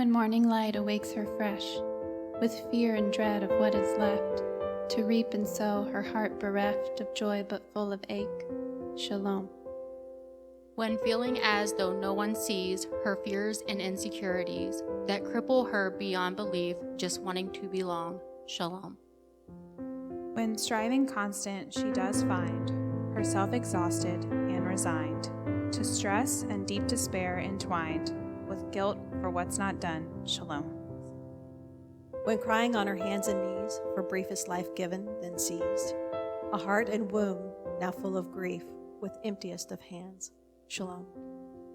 When morning light awakes her fresh, with fear and dread of what is left, to reap and sow, her heart bereft of joy but full of ache. Shalom. When feeling as though no one sees her fears and insecurities that cripple her beyond belief, just wanting to belong. Shalom. When striving constant, she does find herself exhausted and resigned, to stress and deep despair entwined, with guilt for what's not done. Shalom. When crying on her hands and knees for briefest life given, then seized, a heart and womb now full of grief, with emptiest of hands. Shalom.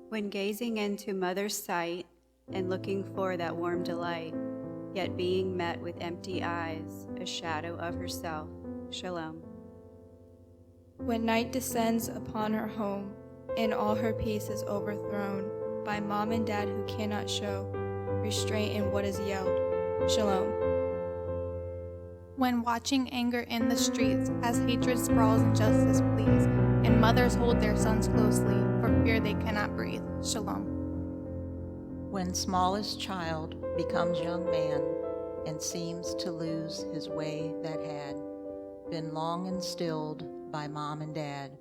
When gazing into mother's sight and looking for that warm delight, yet being met with empty eyes, a shadow of herself. Shalom. When night descends upon her home and all her peace is overthrown by mom and dad who cannot show restraint in what is yelled. Shalom. When watching anger in the streets as hatred sprawls and justice pleads, and mothers hold their sons closely for fear they cannot breathe. Shalom. When smallest child becomes young man and seems to lose his way that had been long instilled by mom and dad,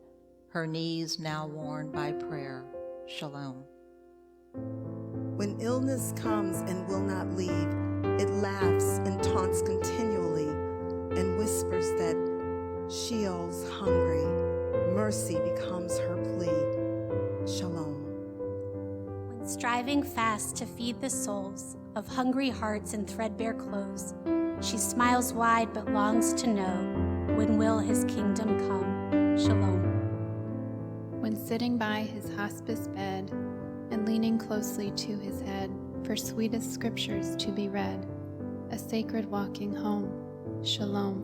her knees now worn by prayer. Shalom. When illness comes and will not leave, it laughs and taunts continually and whispers that Sheol's hungry. Mercy becomes her plea. Shalom. When striving fast to feed the souls of hungry hearts in threadbare clothes, she smiles wide but longs to know when will his kingdom come. Shalom. When sitting by his hospice bed and leaning closely to his head for sweetest scriptures to be read, a sacred walking home. Shalom.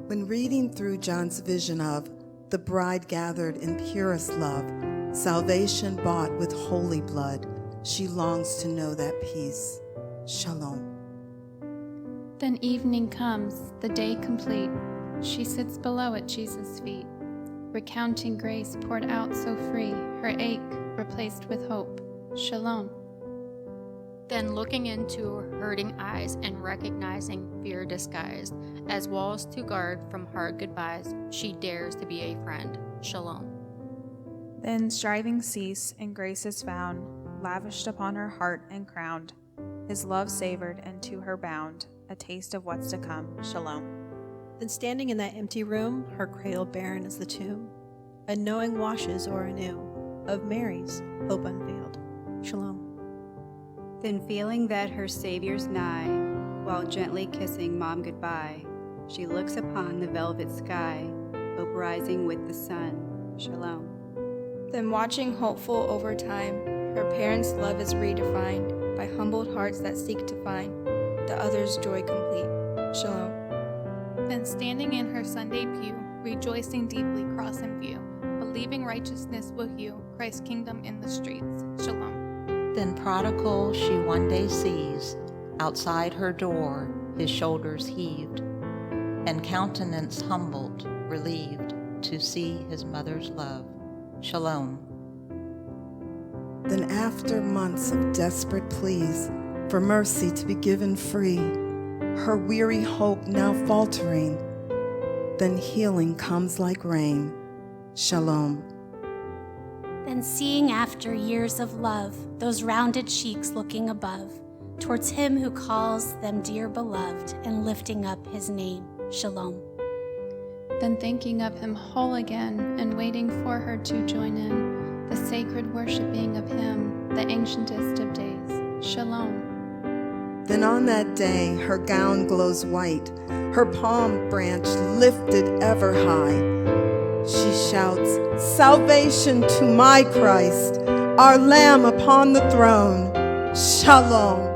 When reading through John's vision of the bride gathered in purest love, salvation bought with holy blood, she longs to know that peace. Shalom. Then evening comes, the day complete. She sits below at Jesus' feet, recounting grace poured out so free, her ache replaced with hope. Shalom. Then looking into hurting eyes and recognizing fear disguised as walls to guard from hard goodbyes, she dares to be a friend. Shalom. Then striving cease and grace is found, lavished upon her heart and crowned, his love savored and to her bound, a taste of what's to come. Shalom. Then standing in that empty room, her cradle barren as the tomb, a knowing washes o'er anew of Mary's hope unveiled. Shalom. Then feeling that her Savior's nigh, while gently kissing mom goodbye, she looks upon the velvet sky, hope rising with the sun. Shalom. Then watching hopeful over time, her parents' love is redefined by humbled hearts that seek to find the other's joy complete. Shalom. Then standing in her Sunday pew, rejoicing deeply cross in view, believing righteousness will heal Christ's kingdom in the streets. Shalom. Then prodigal she one day sees, outside her door his shoulders heaved, and countenance humbled, relieved, to see his mother's love. Shalom. Then after months of desperate pleas for mercy to be given free, her weary hope now faltering, then healing comes like rain. Shalom. Then seeing after years of love, those rounded cheeks looking above, towards him who calls them dear beloved, and lifting up his name. Shalom. Then thinking of him whole again, and waiting for her to join in the sacred worshiping of him, the ancientest of days. Shalom. Then on that day her gown glows white, her palm branch lifted ever high. She shouts, "Salvation to my Christ, our Lamb upon the throne." Shalom.